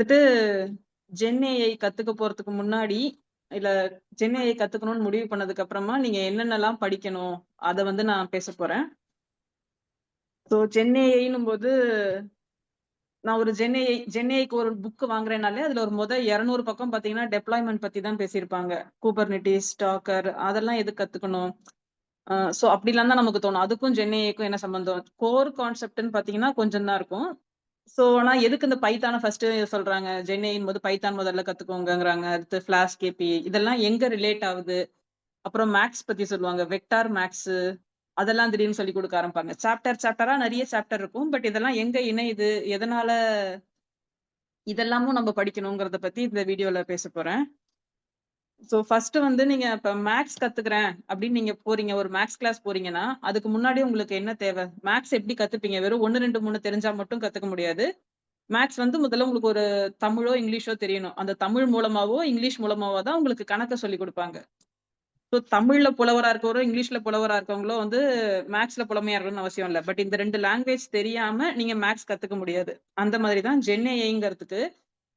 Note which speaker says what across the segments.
Speaker 1: வந்துட்டு gen AI கத்துக்க போறதுக்கு முன்னாடி, இல்ல ஜென் ஏஐ கத்துக்கணும்னு முடிவு பண்ணதுக்கு அப்புறமா, நீங்க என்னென்னலாம் படிக்கணும்? அத வந்து நான் பேசப் போறேன். ஸோ ஜென் ஏஐன்னும்போது, நான் ஒரு ஜென் ஏஐக்கு ஒரு புக் வாங்குறேன்னாலே, அதுல ஒரு 200 பக்கம் பார்த்தீங்கன்னா, டெப்ளாய்மென்ட் பத்தி தான் பேசியிருப்பாங்க. குபர்னெட்டிஸ், டாக்கர் அதெல்லாம் எதுக்கு கத்துக்கணும்? ஸோ அப்படிலாம் தான் நமக்கு தோணும். அதுக்கும் ஜென் ஏஐக்கும் என்ன சம்பந்தம்? கோர் கான்செப்ட்ன்னு பார்த்தீங்கன்னா, கொஞ்சம் தான் இருக்கும். ஸோ, ஆனா எதுக்கு இந்த பைத்தான ஃபர்ஸ்ட்டு சொல்றாங்க? ஜென் ஏஐங்கும்போது பைத்தான் முதல்ல கத்துக்கோங்கங்கிறாங்க. அடுத்து ஃப்ளாஸ்க் ஏபிஐ இதெல்லாம் எங்க ரிலேட் ஆவுது? அப்புறம் மேக்ஸ் பத்தி சொல்லுவாங்க. வெக்டார் மேக்ஸு அதெல்லாம் திடீர்னு சொல்லிக் குடுக்க ஆரம்பிப்பாங்க. சாப்டரா நெறைய சாப்டர் இருக்கும். பட் இதெல்லாம் எங்க இணையுது? எதனால இதெல்லாமும் நம்ம படிக்கணுங்கிறத பத்தி இந்த வீடியோல பேசப் போறேன். ஸோ ஃபர்ஸ்ட்டு வந்து நீங்க இப்ப மேக்ஸ் கத்துக்கிறேன் அப்படின்னு நீங்க போறீங்க. ஒரு மேக்ஸ் கிளாஸ் போறீங்கன்னா, அதுக்கு முன்னாடி உங்களுக்கு என்ன தேவை? மேக்ஸ் எப்படி கத்துப்பீங்க? வெறும் 1, 2, 3 தெரிஞ்சா மட்டும் கத்துக்க முடியாது. மேத்ஸ் வந்து முதல்ல உங்களுக்கு ஒரு தமிழோ, இங்கிலீஷோ தெரியணும். அந்த தமிழ் மூலமாவோ, இங்கிலீஷ் மூலமாவோ தான் உங்களுக்கு கணக்க சொல்லிக் குடுப்பாங்க. ஸோ தமிழ்ல புலவரா இருக்கவரோ, இங்கிலீஷ்ல புலவரா இருக்கவங்களோ வந்து மேத்ஸ்ல புலமையா இருக்கணும்னு அவசியம் இல்ல. பட் இந்த 2 லாங்குவேஜ் தெரியாம நீங்க மேத்ஸ் கத்துக்க முடியாது. அந்த மாதிரி தான் ஜென் ஏஐங்கிறதுக்கு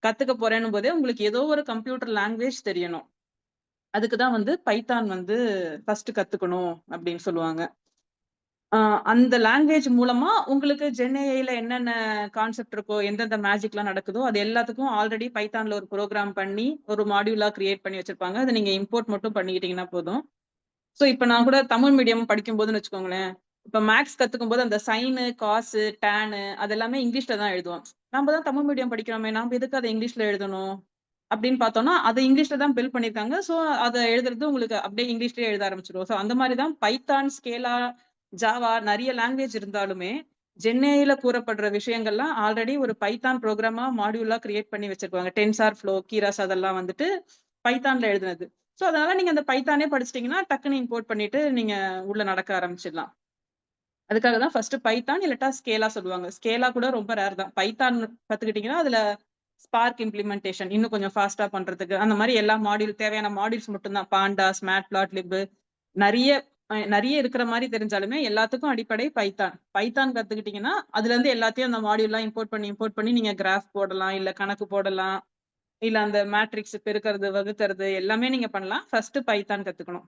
Speaker 1: கத்துக்க போறேன்னும் போதே உங்களுக்கு ஏதோ ஒரு கம்ப்யூட்டர் லாங்குவேஜ் தெரியணும். அதுக்கு தான் வந்து பைத்தான் வந்து ஃபர்ஸ்ட்டு கத்துக்கணும் அப்படின்னு சொல்லுவாங்க. ஆ அந்த லாங்குவேஜ் மூலமா உங்களுக்கு ஜென் ஏஐல என்னென்ன கான்செப்ட் இருக்கோ, எந்தெந்த மேஜிக்லாம் நடக்குதோ, அது எல்லாத்துக்கும் ஆல்ரெடி பைத்தான்ல ஒரு புரோகிராம் பண்ணி, ஒரு மாடியூலா கிரியேட் பண்ணி வச்சிருப்பாங்க. அத நீங்க இம்போர்ட் மட்டும் பண்ணிக்கிட்டீங்கன்னா போதும். ஸோ இப்ப நான் கூட தமிழ் மீடியம் படிக்கும்போதுன்னு வச்சுக்கோங்களேன், இப்ப மேத்ஸ் கத்துக்கும்போது அந்த சைனு, காசு, டானு அது எல்லாமே இங்கிலீஷ்ல தான் எழுதுவோம். நம்ப தான் தமிழ் மீடியம் படிக்கிறோமே, நாம எதுக்கு அத இங்கிலீஷ்ல எழுதணும்? அப்படின்னு பார்த்தோம்னா, அத இங்கிலீஷ்ல தான் பில்ட் பண்ணியிருக்காங்க. ஸோ அத எழுதுறது உங்களுக்கு அப்படியே இங்கிலீஷ்லயே எழுத ஆரம்பிச்சுருவோம். ஸோ அந்த மாரி தான் பைத்தான், ஸ்கேலா, ஜாவா நெறைய லாங்குவேஜ் இருந்தாலுமே, ஜென் ஏஐல கூறப்படுற விஷயங்கள்லாம் ஆல்ரெடி ஒரு பைத்தான் புரோகிராமா, மாடியூலா கிரியேட் பண்ணி வச்சிருக்காங்க. டென்சார்ஃப்ளோ, கீராஸ் அதெல்லாம் வந்துட்டு பைத்தான்ல எழுதுனது. ஸோ அதனால நீங்க அந்த பைத்தானே படிச்சுட்டீங்கன்னா, டக்குனு இம்போர்ட் பண்ணிட்டு நீங்க உள்ள நடக்க ஆரம்பிச்சிடலாம். அதுக்காக தான் ஃபர்ஸ்ட்டு பைத்தான் இல்லாட்டா ஸ்கேலா சொல்லுவாங்க. ஸ்கேலா கூட ரொம்ப ரேர் தான். பைத்தான் கத்துக்கிட்டீங்கன்னா, அதுல ஸ்பார்க் இம்ப்ளிமென்டேஷன் இன்னும் கொஞ்சம் ஃபாஸ்ட்டா பண்றதுக்கு, அந்த மாரி எல்லா மாடியூல் தேவையான மாடியூல்ஸ் மட்டும் தான். பாண்டாஸ், மேட்ப்ளாட்லிப் நெறைய நெறைய இருக்கிற மாரி தெரிஞ்சாலுமே, எல்லாத்துக்கும் அடிப்படை பைத்தான். பைத்தான் கத்துக்கிட்டீங்கன்னா, அதுலருந்து எல்லாத்தையும் அந்த மாடியூல்லாம் இம்போர்ட் பண்ணி நீங்க கிராஃப் போடலாம், இல்ல கணக்கு போடலாம், இல்ல அந்த மேட்ரிக்ஸ் பெருக்கறது, வகுக்கறது எல்லாமே நீங்க பண்ணலாம். ஃபர்ஸ்ட்டு பைத்தான் கத்துக்கணும்.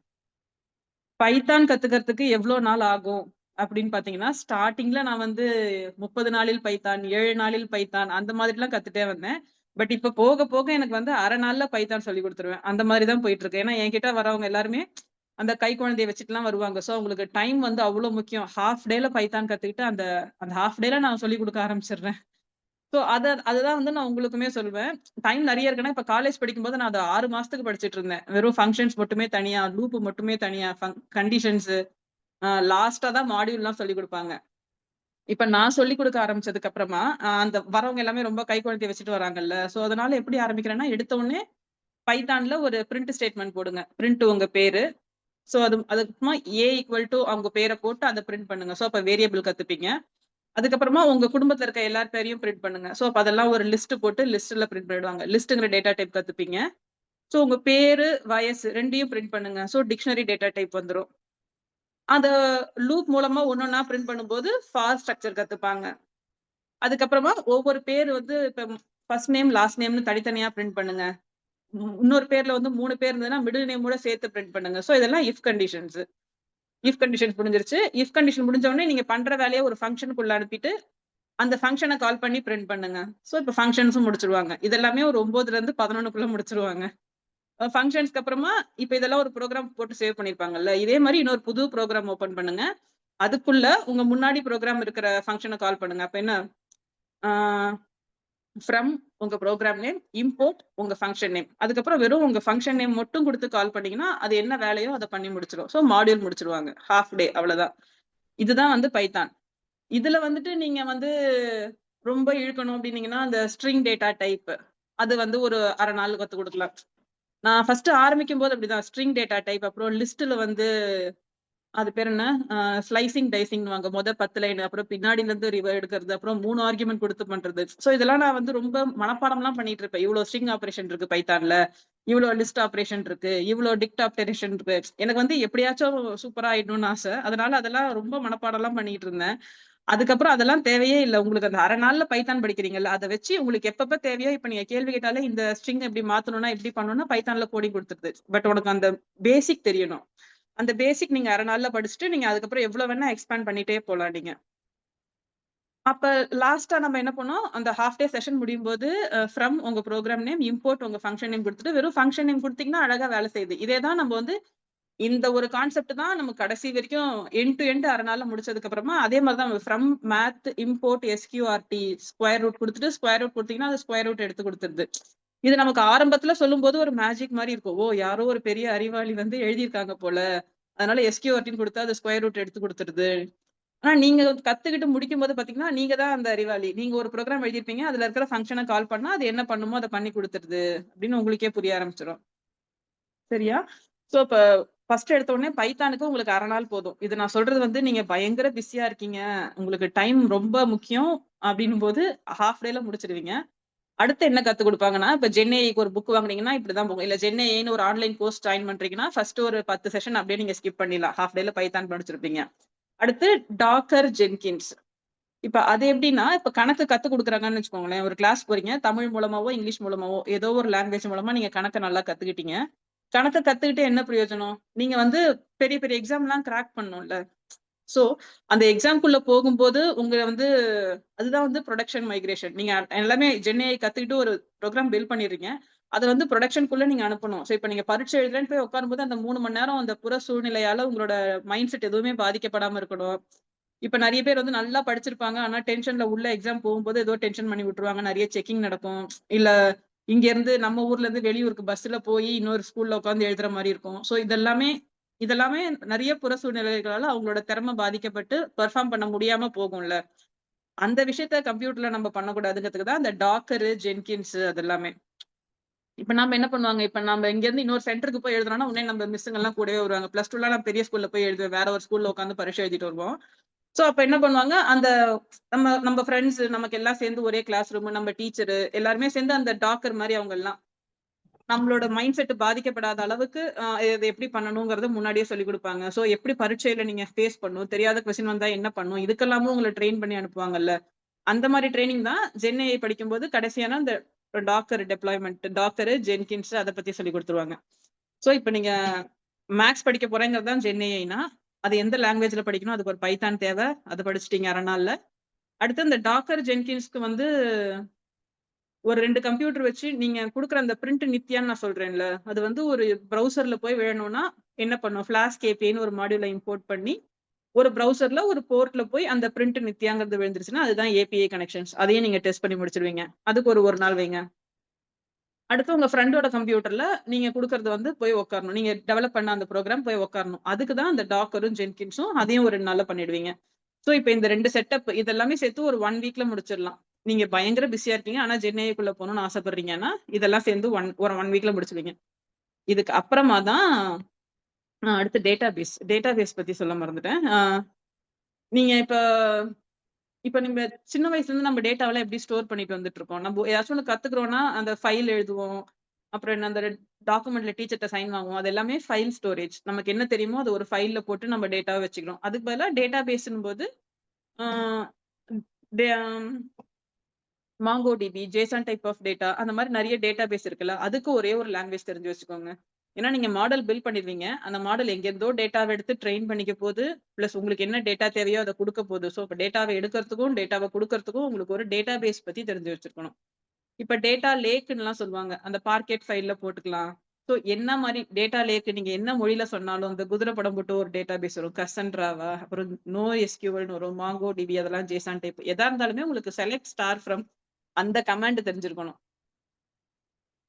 Speaker 1: பைத்தான் கத்துக்கிறதுக்கு எவ்ளோ நாள் ஆகும்? அப்படின்னு பார்த்தீங்கன்னா, ஸ்டார்ட்டிங்ல நான் வந்து 30 நாளில் பைத்தான், 7 நாளில் பைத்தான் அந்த மாதிரிலாம் கத்துட்டே வந்தேன். பட் இப்ப போக போக எனக்கு வந்து 1/2 நாள்ல பைத்தான் சொல்லிக் குடுத்துருவேன். அந்த மாரி தான் போயிட்டு இருக்கு. ஏன்னா என்கிட்ட வரவங்க எல்லாருமே அந்த கைக்குழந்தைய வச்சுட்டுலாம் வருவாங்க. ஸோ அவங்களுக்கு டைம் வந்து அவ்ளோ முக்கியம். ஹால்ஃப் டேல பைத்தான் கத்துக்கிட்டு அந்த அந்த ஹால்ஃப் டேல நான் சொல்லிக் குடுக்க ஆரம்பிச்சுடுறேன். ஸோ அதுதான் வந்து நான் உங்களுக்குமே சொல்வேன். டைம் நெறைய இருக்குன்னா, இப்ப காலேஜ் படிக்கும்போது நான் அத 6 மாசத்துக்கு படிச்சுட்டு இருந்தேன். வெறும் ஃபங்ஷன்ஸ் மட்டுமே தனியா, லூப் மட்டுமே தனியா, கண்டிஷன்ஸ் லாஸ்ட்டா தான் மாடியூல்லாம் சொல்லிக் குடுப்பாங்க. இப்ப நான் சொல்லிக் குடுக்க ஆரம்பிச்சதுக்கு அப்புறமா, அந்த வரவங்க எல்லாமே ரொம்ப கைக்குழந்தைய வச்சுட்டு வராங்கல்ல. சோ அதனால எப்படி ஆரம்பிக்கிறேன்னா, எடுத்த உடனே பைத்தான்ல ஒரு பிரிண்ட் ஸ்டேட்மென்ட் போடுங்க. பிரிண்ட் உங்க பேரு. சோ அதுக்கப்புறமா ஈக்குவல் டூ அவங்க பேர போட்டு அத பிரிண்ட் பண்ணுங்க. சோ அப்ப வேரியபிள் கத்துப்பீங்க. அதுக்கப்புறமா உங்க குடும்பத்துல இருக்க எல்லார் பேரையும் பிரிண்ட் பண்ணுங்க. சோ அப்ப அதெல்லாம் ஒரு லிஸ்ட் போட்டு லிஸ்ட்ல பிரிண்ட் பண்ணிடுவாங்க. லிஸ்ட்ங்கிற டேட்டா டைப் கத்துப்பீங்க. சோ உங்க பேரு, வயசு 2யும் பிரிண்ட் பண்ணுங்க. சோ டிக்ஷனரி டேட்டா டைப் வந்துரும். அத லூப் மூலமா ஒன்னொன்னா பிரிண்ட் பண்ணும்போது, ஃபார் ஸ்ட்ரக்சர் கத்துப்பாங்க. அதுக்கப்புறமா ஒவ்வொரு பேர் வந்து இப்ப ஃபர்ஸ்ட் நேம், லாஸ்ட் நேம்னு தனித்தனியா பிரிண்ட் பண்ணுங்க. இன்னொரு பேர்ல வந்து 3 பேர் இருந்ததுன்னா, மிடில் நேமோட சேர்த்து பிரிண்ட் பண்ணுங்க. சோ இதெல்லாம் இஃப் கண்டிஷன்ஸ். இஃப் கண்டிஷன்ஸ் முடிஞ்சிருச்சு. இஃப் கண்டிஷன் முடிஞ்ச உடனே நீங்க பண்ற வேலைய ஒரு ஃபங்ஷனுக்குள்ள அனுப்பிட்டு, அந்த ஃபங்ஷன கால் பண்ணி பிரிண்ட் பண்ணுங்க. சோ இப்ப ஃபங்ஷன்ஸும் முடிச்சுருவாங்க. இதெல்லாமே ஒரு 9லருந்து 11க்குள்ள முடிச்சுருவாங்க. ஃபங்ஷன்ஸ்க்கு அப்புறமா, இப்ப இதெல்லாம் ஒரு புரோகிராம் போட்டு சேவ் பண்ணியிருப்பாங்கல்ல. இதே மாரி இன்னொரு புது புரோகிராம் ஓப்பன் பண்ணுங்க. அதுக்குள்ள உங்க முன்னாடி புரோகிராம் இருக்கிற ஃபங்ஷன கால் பண்ணுங்க. அப்ப என்ன ஆ ஃப்ரம் உங்க புரோகிராம் நேம், இம்போர்ட் உங்க ஃபங்ஷன் நேம். அதுக்கப்புறம் வெறும் உங்க ஃபங்ஷன் நேம் மட்டும் குடுத்து கால் பண்ணீங்கன்னா, அது என்ன வேலையோ அத பண்ணி முடிச்சுரும். சோ மாடியூல் முடிச்சுருவாங்க. ஹால்ஃப் டே அவ்வளதான். இதுதான் வந்து பைத்தான். இதுல வந்துட்டு நீங்க வந்து ரொம்ப இழுக்கணும் அப்டின்னீங்கன்னா, அந்த ஸ்ட்ரிங் டேட்டா டைப் அது வந்து ஒரு 1/2 நாள் கத்துக் குடுக்கலாம். நான் ஃபர்ஸ்ட் ஆரம்பிக்கும்போது அப்படிதான். ஸ்ட்ரிங் டேட்டா டைப் அப்புறம் லிஸ்ட்ல வந்து அது பேர் என்ன? அ ஸ்லைசிங், டைசிங்ன்னுவாங்க. 10 லைன் அப்புறம் பின்னாடிலருந்து எடுக்கிறது. அப்புறம் 3 ஆர்குமென்ட் குடுத்து பண்றது. சோ இதெல்லாம் நான் வந்து ரொம்ப மனப்பாடம்லாம் பண்ணிட்டு இருப்பேன். இவ்ளோ ஸ்ட்ரிங் ஆப்பரேஷன் இருக்கு பைத்தான்ல. இவ்ளோ லிஸ்ட் ஆப்பரேஷன் இருக்கு. இவ்ளோ டிக்ட் ஆப்பரேஷன் இருக்கு. எனக்கு வந்து எப்படியாச்சும் சூப்பரா ஆயிடணும்னு ஆசை. அதனால அதெல்லாம் ரொம்ப மனப்பாடம்லாம் பண்ணிட்டு இருந்தேன். அதுக்கப்புறம் அதெல்லாம் தேவையே இல்ல. உங்களுக்கு அந்த 1/2 நாள்ல பைத்தான் படிக்கிறீங்கல்ல, அத வச்சு உங்களுக்கு எப்பப்ப தேவையோ, இப்ப நீங்க கேள்வி கேட்டாலே இந்த ஸ்ட்ரிங் எப்படி மாத்தணும்னா, எப்படி பண்ணணும்னா பைத்தான்ல கோடிங் குடுத்துருது. பட் உனக்கு அந்த பேசிக் தெரியணும். அந்த பேசிக் நீங்க 1/2 நாள்ல படிச்சுட்டு, நீங்க அதுக்கப்புறம் எவ்வளவு வேணா எக்ஸ்பேண்ட் பண்ணிட்டே போலாம் நீங்க. அப்ப லாஸ்ட்டா நம்ம என்ன பண்ணோம், அந்த ஹால்ஃப் டே செஷன் முடியும்போது, ஃப்ரம் உங்க புரோகிராம் நேம், இம்போர்ட் உங்க ஃபங்ஷன் நேம் குடுத்துட்டு, வெறும் ஃபங்ஷன் நேம் குடுத்தீங்கன்னா அழகா வேலை செய்யுது. இதே தான் நம்ம வந்து இந்த ஒரு கான்செப்ட் தான் நம்ம கடைசி வரைக்கும் எண்ட் டு எண்ட் 1/2 நாள்ல முடிச்சதுக்கு அப்புறமா, அதே மாரி தான் from math, import, SQRT square root குடுத்துட்டு, ஸ்கொயர் ரூட் குடுத்தீங்கன்னா, அது ஸ்கொயர் ரூட் எடுத்து குடுத்துருது. இது நமக்கு ஆரம்பத்துல சொல்லும்போது ஒரு மேஜிக் மாரி இருக்கும். ஓ! யாரோ ஒரு பெரிய அறிவாளி வந்து எழுதியிருக்காங்க போல. அதனால எஸ்கியூஆர்டின்னு குடுத்தா அது ஸ்கொயர் ரூட் எடுத்து குடுத்துருது. ஆனா நீங்க கத்துக்கிட்டு முடிக்கும்போது பார்த்தீங்கன்னா, நீங்க தான் அந்த அறிவாளி. நீங்க ஒரு புரோகிராம் எழுதியிருப்பீங்க. அதுல இருக்கிற ஃபங்ஷன கால் பண்ணா, அது என்ன பண்ணுமோ அத பண்ணி குடுத்துருது. அப்படின்னு உங்களுக்கே புரிய ஆரம்பிச்சுரும். சரியா? சோ இப்ப ஃபர்ஸ்ட் எடுத்த உடனே பைத்தானுக்கு உங்களுக்கு 1/2 நாள் போதும். இது நான் சொல்றது வந்து நீங்க பயங்கர பிஸியா இருக்கீங்க. உங்களுக்கு டைம் ரொம்ப முக்கியம் அப்படின்னும்போது, ஹால்ஃப் டேல முடிச்சிடுவீங்க. அடுத்து என்ன கத்துக் குடுப்பாங்கன்னா, இப்ப ஜென்ஏஐக்கு ஒரு புக் வாங்குனீங்கன்னா இப்படிதான் போகும். இல்ல ஜென்ஏஐன்னு ஒரு ஆன்லைன் கோர்ஸ் ஜாயின் பண்றீங்கன்னா, ஃபர்ஸ்ட் ஒரு 10 செஷன் அப்படியே நீங்க ஸ்கிப் பண்ணிடலாம். ஹால்ஃப் டேல பைத்தான் படிச்சிருப்பீங்க. அடுத்து டாக்கர் ஜென்கின்ஸ். இப்ப அது எப்படின்னா, இப்ப கணக்கு கத்துக் குடுக்குறாங்கன்னு வச்சுக்கோங்களேன். ஒரு கிளாஸ் போறீங்க. தமிழ் மூலமாவோ, இங்கிலீஷ் மூலமாவோ ஏதோ ஒரு லாங்குவேஜ் மூலமா நீங்க கணக்க நல்லா கத்துக்கிட்டீங்க. கணக்க கத்துக்கிட்டு என்ன பிரயோஜனம்? நீங்க வந்து பெரிய பெரிய எக்ஸாம்லாம் கிராக் பண்ணணும்ல. சோ, அந்த எக்ஸாம்க்குள்ள போகும்போது உங்கள வந்து அதுதான் வந்து புரொடக்ஷன் மைக்ரேஷன். நீங்க எல்லாமே ஜென்ஏஐ கத்துக்கிட்டு ஒரு ப்ரோகிராம் பில்ட் பண்ணிடுறீங்க. அத வந்து புரொடக்ஷன்க்குள்ள நீங்க அனுப்பணும். சோ, இப்ப நீங்க பரீட்சை எழுதுறேன்னு போய் உட்காரும்போது அந்த 3 மணி நேரம் அந்த புற சூழ்நிலையால உங்களோட மைண்ட் செட் எதுவுமே பாதிக்கப்படாம இருக்கணும். இப்ப நெறைய பேர் வந்து நல்லா படிச்சிருப்பாங்க. ஆனா டென்ஷன்ல உள்ள எக்ஸாம் போகும்போது ஏதோ டென்ஷன் பண்ணி விட்டுருவாங்க. நெறைய செக்கிங் நடக்கும். இல்ல இங்கேருந்து நம்ம ஊர்ல இருந்து வெளியூருக்கு பஸ்ல போய் இன்னொரு ஸ்கூல்ல உட்கார்ந்து எழுதுற மாரி இருக்கும். சோ இதெல்லாமே இதெல்லாமே நெறைய புற சூழ்நிலைகளால அவங்களோட திறமை பாதிக்கப்பட்டு பெர்ஃபார்ம் பண்ண முடியாம போகும்ல. அந்த விஷயத்த கம்ப்யூட்டர்ல நம்ம பண்ணக்கூடாதுங்கிறதுக்கு தான் அந்த டாக்கரு, ஜென்கின்ஸ் அதெல்லாமே. இப்ப நாம என்ன பண்ணுவாங்க, இப்ப நம்ம இங்கேருந்து இன்னொரு சென்டருக்கு போய் எழுதுறோம்னா, உடனே நம்ம மிஸ்ஸுங்கலாம் கூடவே வருவாங்க. +2லாம் நான் பெரிய ஸ்கூல்ல போய் எழுதுவேன். வேற ஒரு ஸ்கூல்ல உட்கார்ந்து பரீட்சை எழுதிட்டு வருவோம். சோ, அப்ப என்ன பண்ணுவாங்க, அந்த நம்ம நம்ம ஃபிரெண்ட்ஸ் நமக்கு எல்லாம் சேர்ந்து ஒரே கிளாஸ் ரூம், நம்ம டீச்சரு எல்லாருமே சேர்ந்து அந்த டாக்கர் மாரி அவங்கலாம். நம்மளோட மைண்ட் செட் பாதிக்கப்படாத அளவுக்கு இத எப்படி பண்ணணுங்கிறத முன்னாடியே சொல்லிக் குடுப்பாங்க. சோ, எப்படி பரீட்சையில நீங்க ஃபேஸ் பண்ணணும், தெரியாத கொஸ்டின் வந்தா என்ன பண்ணணும், இதுக்கெல்லாமும் உங்கள ட்ரெயின் பண்ணி அனுப்புவாங்கல்ல. அந்த மாரி ட்ரெய்னிங் தான் ஜென்ஏஐ படிக்கும்போது கடைசியான இந்த டாக்கர் டெப்ளாய்மென்ட், டாக்கரு, ஜென்கின்ஸ் அத பத்தி சொல்லிக் குடுத்துருவாங்க. சோ, இப்ப நீங்க மேத்ஸ் படிக்க போறேங்கிறது தான் ஜென்ஏஐன்னா, அது எந்த லாங்குவேஜ்ல படிக்கணும், அதுக்கு ஒரு பைத்தான் தேவ. அத படிச்சுட்டீங்க 1/2 நாள்ல. அடுத்து இந்த டாக்கர் ஜென்கின்ஸ்க்கு வந்து ஒரு 2 கம்ப்யூட்டர் வச்சு நீங்க குடுக்குற அந்த பிரிண்ட் நித்யான்னு நான் சொல்றேன்ல, அது வந்து ஒரு ப்ரௌசர்ல போய் வேணும்னா என்ன பண்ணும், ஃபிளாஸ்க் ஏபிஐன்னு ஒரு மாடியூல இம்போர்ட் பண்ணி, ஒரு ப்ரௌசர்ல ஒரு போர்ட்ல போய் அந்த பிரிண்ட் நித்யாங்கிறது விழுந்துருச்சுன்னா, அதுதான் ஏபிஐ கனெக்ஷன்ஸ். அதையும் நீங்க டெஸ்ட் பண்ணி முடிச்சுருவீங்க. அதுக்கு ஒரு 1 நாள் வைங்க. அடுத்து உங்க ஃப்ரெண்டோட கம்ப்யூட்டர்ல நீங்க குடுக்கறது வந்து போய் உட்காரணும். நீங்க டெவலப் பண்ண அந்த புரோகிராம் போய் உட்காரணும். அதுக்கு தான் அந்த டாக்கரும், ஜென்கின்ஸும் அதையும் ஒரு 2 நாள்ல பண்ணிடுவீங்க. சோ, இப்ப இந்த 2 செட்டப் இது எல்லாமே சேர்த்து ஒரு 1 வீக்ல முடிச்சிடலாம். நீங்க பயங்கர பிஸியா இருக்கீங்க. ஆனா ஜென்ஏஐக்குள்ள போணும்னு ஆசைப்படுறீங்கன்னா, இதெல்லாம் சேர்ந்து ஒரு 1 வீக்ல முடிச்சுடுவீங்க. இதுக்கு அப்புறமா தான் அடுத்து டேட்டாபேஸ். டேட்டாபேஸ் பத்தி சொல்ல மறந்துட்டேன். நீங்க இப்ப இப்ப நீங்க சின்ன வயசுலருந்து நம்ம டேட்டாவெல்லாம் எப்படி ஸ்டோர் பண்ணிட்டு வந்துட்டுருக்கோம். நம்ம ஏதாச்சும் ஒண்ணு கத்துக்கிறோம்னா, அந்த ஃபைல் எழுதுவோம். அப்புறம் என்ன அந்த டாக்குமெண்ட்ல டீச்சர்ட்ட சைன் வாங்குவோம். அது எல்லாமே ஃபைல் ஸ்டோரேஜ். நமக்கு என்ன தெரியுமோ அத ஒரு ஃபைல்ல போட்டு நம்ம டேட்டாவ வச்சுக்கிறோம். அதுக்கு பதிலா டேட்டாபேஸ்ன்னும்போது, ஆ டே MongoDB, Jason type of data அந்த மாரி நெறைய டேட்டாபேஸ் இருக்குல்ல. அதுக்கு ஒரே ஒரு லாங்குவேஜ் தெரிஞ்சு வச்சுக்கோங்க. ஏன்னா நீங்க மாடல் பில்ட் பண்ணிருவீங்க. அந்த மாடல் எங்கேருந்தோ டேட்டாவ எடுத்து ட்ரெயின் பண்ணிக்க போது. பிளஸ் உங்களுக்கு என்ன டேட்டா தேவையோ அத குடுக்க போது. சோ, இப்ப டேட்டாவ எடுக்கறதுக்கும், டேட்டாவ குடுக்கறதுக்கும் உங்களுக்கு ஒரு டேட்டாபேஸ் பத்தி தெரிஞ்சு வச்சிருக்கணும். இப்ப டேட்டா லேக்குன்னுலாம் சொல்லுவாங்க. அந்த பார்கெட் ஃபைல்ல போட்டுக்கலாம். சோ, என்ன மாரி டேட்டா லேக் நீங்க என்ன மொழியில சொன்னாலும், இந்த குதிரை படம் போட்டு ஒரு டேட்டாபேஸ் வரும். கசன்ட்ராவா, அப்புறம் NoSQLன்னு வரும். மாங்கோடிபி அதெல்லாம் ஜேசன் டைப். எதா இருந்தாலுமே உங்களுக்கு செலக்ட் ஸ்டார் ஃப்ரம் அந்த கமாண்ட் தெரிஞ்சிருக்கணும்.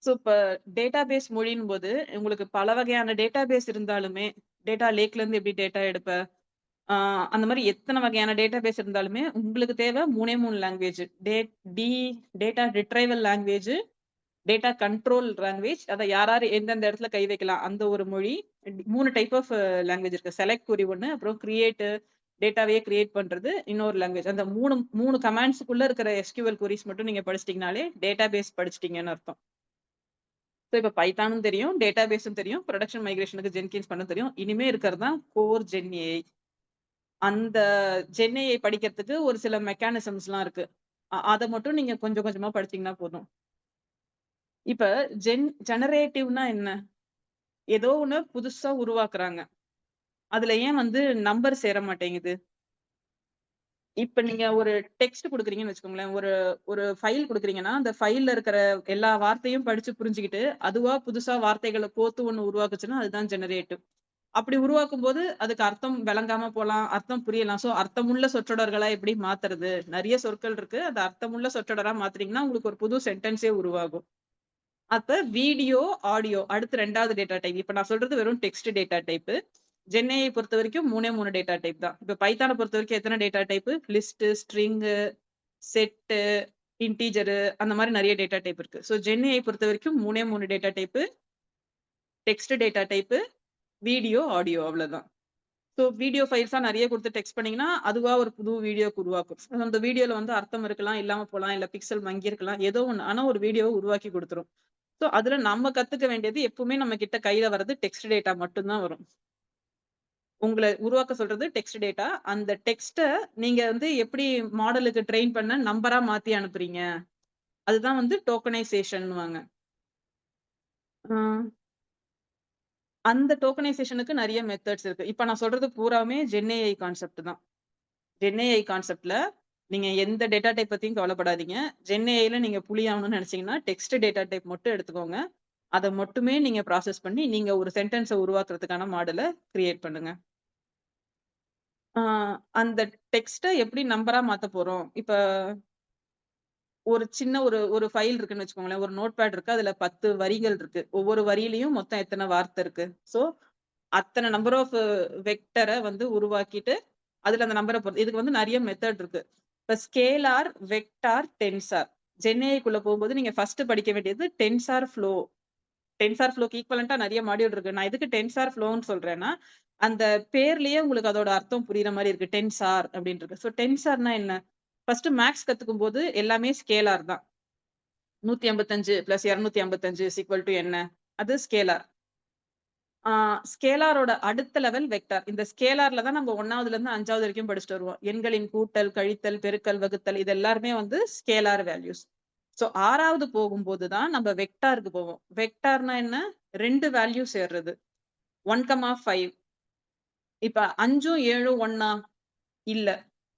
Speaker 1: சோ, இப்ப டேட்டாபேஸ் மொழின்னும்போது, உங்களுக்கு பல வகையான டேட்டாபேஸ் இருந்தாலுமே, டேட்டா லேக்ல இருந்து எப்படி டேட்டா எடுப்ப? ஆ அந்த மாரி எத்தன வகையான டேட்டாபேஸ் இருந்தாலுமே, உங்களுக்கு தேவ 3 language. The data retrieval language, data control language. அத யார் யாரு எந்தெந்த இடத்துல கை வைக்கலாம், அந்த ஒரு மொழி. 3 டைப் ஆஃப் லாங்குவேஜ் இருக்கு. செலக்ட் கொரி ஒண்ணு, அப்புறம் கிரியேட் டேட்டாவையே கிரியேட் பண்றது இன்னொரு லாங்குவேஜ். அந்த 3 கமாண்ட்ஸ்க்குள்ள இருக்கிற எஸ்கியூஎல் கொரீஸ் மட்டும் நீங்க படிச்சிட்டீங்கனாலே, டேட்டாபேஸ் படிச்சிட்டீங்கன்னு அர்த்தம். சோ, இப்ப பைத்தானும் தெரியும், டேட்டாபேஸும் தெரியும், புரொடக்ஷன் மைக்ரேஷனுக்கு ஜென்கின்ஸ் பண்ண தெரியும். இனிமே இருக்கிறது தான் கோர் ஜென் ஏஐ. அந்த ஜென்ஏஐ படிக்கிறதுக்கு ஒரு சில மெக்கானிசம்ஸ்லாம் இருக்கு. அத மட்டும் நீங்க கொஞ்சம் கொஞ்சமா படிச்சீங்கன்னா போதும். இப்ப ஜெனரேட்டிவ்னா என்ன? ஏதோ ஒண்ணு புதுசா உருவாக்குறாங்க. அதுல ஏன் வந்து நம்பர் சேர மாட்டேங்குது? இப்ப நீங்க ஒரு டெக்ஸ்ட் குடுக்குறீங்கன்னு வச்சுக்கோங்களேன். ஒரு ஒரு ஃபைல் குடுக்குறீங்கன்னா, அந்த ஃபைல்ல இருக்கிற எல்லா வார்த்தையும் படிச்சு புரிஞ்சுகிட்டு, அதுவா புதுசா வார்த்தைகள கோர்த்து ஒண்ணு உருவாக்குச்சுன்னா, அதுதான் ஜெனரேட்டிவ். அப்படி உருவாக்கும்போது, அதுக்கு அர்த்தம் விளங்காம போலாம். அர்த்தம் புரியலாம். சோ, அர்த்தமுள்ள சொற்றொடர்களா எப்படி மாத்துறது? நெறைய சொற்கள் இருக்கு. அத அர்த்தமுள்ள சொற்றொடரா மாத்துனீங்கன்னா, உங்களுக்கு ஒரு புது சென்டென்ஸே உருவாகும். அப்ப வீடியோ, ஆடியோ அடுத்து 2வது டேட்டா டைப். இப்ப நான் சொல்றது வெறும் டெக்ஸ்ட் டேட்டா டைப்பு. ஜென்ஏஐ பொறுத்தவரைக்கும் 3 டேட்டா டைப் தான். இப்ப பைத்தான பொறுத்தவரைக்கும் எத்தன data type? List, string, set, integer அந்த மாரி நெறைய டேட்டா டைப் இருக்கு. ஸோ ஜென்ஏஐ பொறுத்தவரைக்கும் 3 data type. Text data type, video, audio அவ்வளதான். ஸோ வீடியோ ஃபைல்ஸா நெறைய குடுத்து டெக்ஸ்ட் பண்ணீங்கன்னா, அதுவா ஒரு புது வீடியோக்கு உருவாக்கும். அந்த வீடியோல வந்து அர்த்தம் இருக்கலாம், இல்லாம போலாம். இல்ல பிக்சல் மங்கியிருக்கலாம். ஏதோ ஒண்ணு. ஆனா ஒரு வீடியோவ உருவாக்கி குடுத்துரும். ஸோ அதுல நம்ம கத்துக்க வேண்டியது எப்பவுமே நம்ம கிட்ட கையில வர்றது டெக்ஸ்ட் டேட்டா மட்டும் தான் வரும். உங்கள உருவாக்க சொல்றது டெக்ஸ்ட் டேட்டா. அந்த டெக்ஸ்ட்ட நீங்க வந்து எப்படி மாடலுக்கு ட்ரெயின் பண்ண நம்பரா மாத்தி அனுப்புறீங்க. அதுதான் வந்து டோக்கனைசேஷன்னுவாங்க. ஆ அந்த டோக்கனைசேஷனுக்கு நெறைய மெத்தட்ஸ் இருக்கு. இப்ப நான் சொல்றது பூராவுமே ஜென்ஏஐ கான்செப்ட் தான். ஜென்ஏஐ கான்செப்ட்ல நீங்க எந்த டேட்டா டைப் பத்தியும் கவலைப்படாதீங்க. ஜென்ஏஐல நீங்க புலி ஆகணும்னு நெனச்சீங்கன்னா, டெக்ஸ்ட் டேட்டா டைப் மட்டும் எடுத்துக்கோங்க. அத மட்டுமே நீங்க ப்ராசஸ் பண்ணி, நீங்க ஒரு சென்டென்ஸ உருவாக்குறதுக்கான மாடல கிரியேட் பண்ணுங்க. ஆ அந்த டெக்ஸ்ட்ட எப்படி நம்பரா மாத்தப் போறோம்? இப்ப ஒரு சின்ன ஒரு ஒரு ஃபைல் இருக்குன்னு வச்சுக்கோங்களேன். ஒரு நோட்பேட் இருக்கு. அதுல 10 வரிகள் இருக்கு. ஒவ்வொரு வரியிலயும் மொத்தம் எத்தன வார்த்தை இருக்கு. ஸோ, அத்தன நம்பர் ஆஃப் வெக்டர வந்து உருவாக்கிட்டு, அதுல அந்த நம்பர பொறுத்து இதுக்கு வந்து நெறைய மெத்தட் இருக்கு. இப்ப ஸ்கேலார், வெக்டார், டென்சார். ஜென்ஏஐக்குள்ள போகும்போது நீங்க ஃபர்ஸ்ட் படிக்க வேண்டியது டென்சார் ஃப்ளோ. டென்சார் ஃப்ளோக்கு ஈக்வலன்ட்டா நெறைய மாடியூல் இருக்கு. நான் எதுக்கு டென்சார் ஃப்ளோன்னு சொல்றேன்னா, அந்த பேர்லயே உங்களுக்கு அதோட அர்த்தம் புரியிற மாரி இருக்கு. டென்சார் அப்படின்னு இருக்கு. ஸோ டென்சார்னா என்ன? ஃபர்ஸ்ட் மேத்ஸ் கத்துக்கும்போது எல்லாமே ஸ்கேலார் தான். 185 பிளஸ் 255 இஸ் ஈக்குவல் டூ என்ன? அது ஸ்கேலார். ஆ ஸ்கேலாரோட அடுத்த லெவல் வெக்டார். இந்த ஸ்கேலார்ல தான் நம்ம 1வதுலருந்து 5வது வரைக்கும் படிச்சுட்டு வருவோம். எண்களின் கூட்டல், கழித்தல், பெருக்கல், வகுத்தல் இது எல்லாருமே வந்து ஸ்கேலார் வேல்யூஸ். ஸோ 6வது போகும்போது தான் நம்ம வெக்டாருக்கு போவோம். வெக்டார்னா என்ன? 2 வேல்யூ சேர்றது. 1, 5 இப்ப 5ம் 7ம் ஒண்ணா? இல்ல.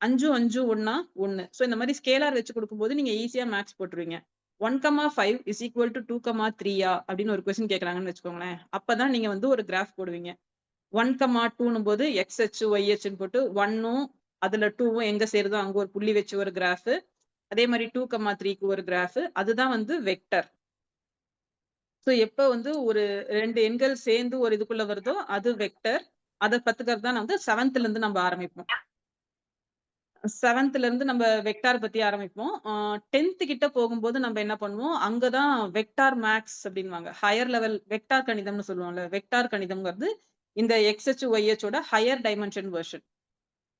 Speaker 1: 5ம் 5ம் ஒண்ணா? 1. ஸோ இந்த மாரி ஸ்கேலார் வச்சு குடுக்கும்போது நீங்க ஈஸியா மேத்ஸ் போட்டுருவீங்க. 1, 5 இஸ் ஈக்குவல் டூ 2, 3யா? அப்படின்னு ஒரு கொஸ்டின் கேட்கறாங்கன்னு வச்சுக்கோங்களேன். அப்பதான் நீங்க வந்து ஒரு கிராஃப் போடுவீங்க. 1, 2ன்னும் போது எக்ஸ் அச்சு, ஒய் அச்சுன்னு போட்டு 1ம் அதுல 2வும் எங்க சேருதோ அங்க ஒரு புள்ளி வச்சு ஒரு கிராஃப். அதே மாரி 2, 3க்கு ஒரு கிராஃப். அதுதான் வந்து வெக்டர். ஸோ எப்ப வந்து ஒரு 2 எண்கள் சேர்ந்து ஒரு இதுக்குள்ள வருதோ, அது வெக்டர். அத கத்துக்கிறது தான் வந்து 7த்லருந்து நம்ம ஆரம்பிப்போம். 7த்லருந்து நம்ம வெக்டார் பத்தி ஆரம்பிப்போம். 10த் கிட்ட போகும்போது நம்ம என்ன பண்ணுவோம், அங்க தான் வெக்டார் மேத்ஸ் அப்டின்னுவாங்க. ஹையர் லெவல் வெக்டார் கணிதம்னு சொல்லுவோம்ல. வெக்டார் கணிதம்ங்கிறது இந்த எக்ஸ் அச்சு, ஒய் அச்சோட ஹையர் டைமென்ஷன் வெர்ஷன்.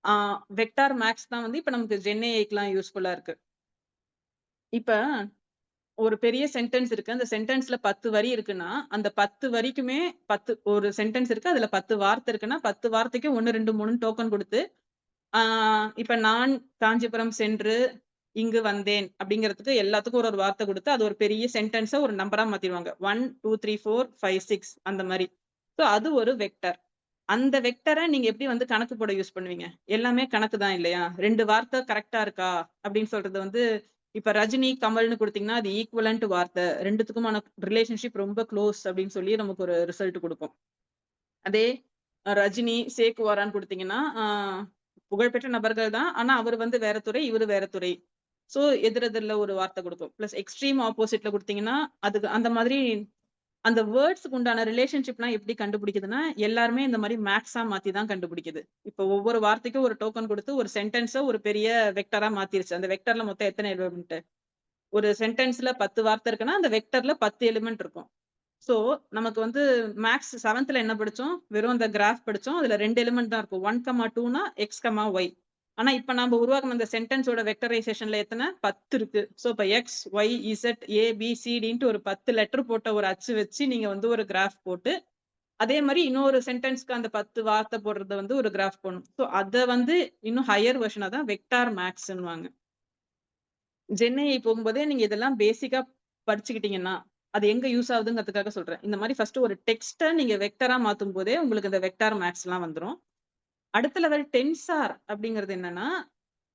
Speaker 1: ஆ வெக்டார் மேத்ஸ் தான் வந்து இப்ப நமக்கு ஜென்ஏஐக்குலாம் யூஸ்ஃபுல்லா இருக்கு. இப்ப ஒரு பெரிய சென்டென்ஸ் இருக்கு. அந்த சென்டென்ஸ்ல 10 வரி இருக்குன்னா, அந்த 10 வரிக்குமே 10 ஒரு சென்டென்ஸ் இருக்கு. அதுல 10 வார்த்தை இருக்குன்னா, 10 வார்த்தைக்கு 1, 2, 3ன்னு டோக்கன் குடுத்து, ஆ இப்ப நான் காஞ்சிபுரம் சென்று இங்கு வந்தேன் அப்படிங்கிறதுக்கு எல்லாத்துக்கும் ஒரு ஒரு வார்த்தை குடுத்து, அது ஒரு பெரிய சென்டென்ஸா ஒரு நம்பரா மாத்திருவாங்க. 1, 2, 3, 4, 5, 6 அந்த மாரி. ஸோ அது ஒரு வெக்டர். அந்த வெக்டர நீங்க எப்படி வந்து கணக்கு போட யூஸ் பண்ணுவீங்க? எல்லாமே கணக்கு தான் இல்லையா? 2 வார்த்தை கரெக்ட்டா இருக்கா? அப்படின்னு சொல்றது வந்து இப்ப ரஜினி, கமல்னு குடுத்தீங்கன்னா, அது ஈக்குவலன்ட் வார்த்தை. 2த்துக்குமான ரிலேஷன்ஷிப் ரொம்ப க்ளோஸ் அப்படின்னு சொல்லி நமக்கு ஒரு ரிசல்ட் குடுக்கும். அதே ரஜினி, சேக்குவாரான்னு குடுத்தீங்கன்னா, புகழ்பெற்ற நபர்கள் தான். ஆனா அவரு வந்து வேற துறை, இவரு வேற துறை. ஸோ எதிரெதிர்ல ஒரு வார்த்தை குடுக்கும். பிளஸ் எக்ஸ்ட்ரீம் ஆப்போசிட்ல குடுத்தீங்கன்னா, அதுக்கு அந்த மாதிரி அந்த வேர்ட்ஸ்க்கு உண்டான ரிலேஷன்ஷிப்லாம் எப்படி கண்டுபிடிக்குதுன்னா, எல்லாருமே இந்த மாரி மேத்ஸா மாத்தி தான் கண்டுபிடிக்குது. இப்போ ஒவ்வொரு வார்த்தைக்கும் ஒரு டோக்கன் குடுத்து, ஒரு சென்டென்ஸ ஒரு பெரிய வெக்டரா மாத்திருச்சு. அந்த வெக்டர்ல மொத்தம் எத்தன எலிமெண்ட்? ஒரு சென்டென்ஸ்ல 10 வார்த்தை இருக்குன்னா, அந்த வெக்டர்ல 10 எலிமெண்ட் இருக்கும். ஸோ, நமக்கு வந்து மேத்ஸ் 7த்ல என்ன படிச்சோம்? வெறும் அந்த கிராஃப் படிச்சோம். அதுல 2 எலிமெண்ட் தான் இருக்கும். 1, 2னா எக்ஸ், ஒய். ஆனா, இப்ப நாம உருவாக்குன அந்த சென்டென்ஸோட வெக்டரைசேஷன்ல எத்தன? 10 இருக்கு. ஸோ, இப்ப எக்ஸ், ஒய், இசட், ஏ, பி, சி, டின்ட்டு ஒரு 10 லெட்டர் போட்ட ஒரு அச்சு வச்சு நீங்க வந்து ஒரு கிராஃப் போட்டு, அதே மாரி இன்னொரு சென்டென்ஸ்க்கு அந்த 10 வார்த்தை போடுறத வந்து ஒரு கிராஃப் போடணும். ஸோ அத வந்து இன்னும் ஹையர் வெர்ஷனா தான் வெக்டார் மேக்ஸ்ன்னுவாங்க. ஜென்ஏஐ போகும்போதே நீங்க இதெல்லாம் பேசிக்கா படிச்சுக்கிட்டீங்கன்னா, அது எங்க யூஸ் ஆகுதுங்கிறதுக்காக சொல்றேன். இந்த மாரி ஃபர்ஸ்ட் ஒரு டெக்ஸ்ட்ட நீங்க வெக்டரா மாத்தும்போதே உங்களுக்கு இந்த வெக்டார் மேக்ஸ்லாம் வந்துரும். அடுத்த லெவல் டென்சார் அப்படிங்கிறது என்னன்னா,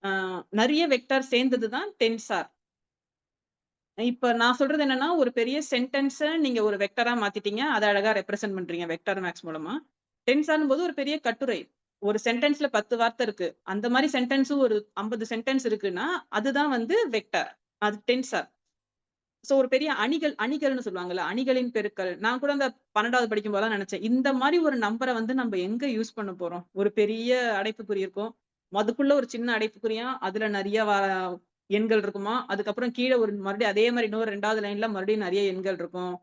Speaker 1: அ நெறைய வெக்டார் சேர்ந்தது தான் டென்சார். இப்ப நான் சொல்றது என்னன்னா, ஒரு பெரிய சென்டென்ஸ நீங்க ஒரு வெக்டரா மாத்திட்டீங்க. அத அழகா ரெப்ரசன்ட் பண்றீங்க வெக்டார் மேக்ஸ் மூலமா. டென்சார்ன்னும்போது ஒரு பெரிய கட்டுரை. ஒரு சென்டென்ஸ்ல 10 வார்த்தை இருக்கு. அந்த மாரி சென்டென்ஸும் ஒரு 50 சென்டென்ஸ் இருக்குன்னா, அதுதான் வந்து வெக்டார். அது டென்சார். சோ ஒரு பெரிய அணிகள்னு சொல்லுவாங்கல்ல. அணிகளின் பெருக்கல். நான் கூட அந்த 12வது படிக்கும்போது தான் நெனச்சேன். இந்த மாரி ஒரு நம்பர வந்து நம்ம எங்க யூஸ் பண்ண போறோம்? ஒரு பெரிய அடைப்புக்குறி இருக்கும். அதுக்குள்ள ஒரு சின்ன அடைப்புக்குறியா, அதுல நெறைய எண்கள் இருக்குமா? அதுக்கப்புறம் கீழ ஒரு மறுபடியும் அதே மாரி இன்னொரு 2வது லைன்ல மறுபடியும் நெறைய எண்கள் இருக்கும்.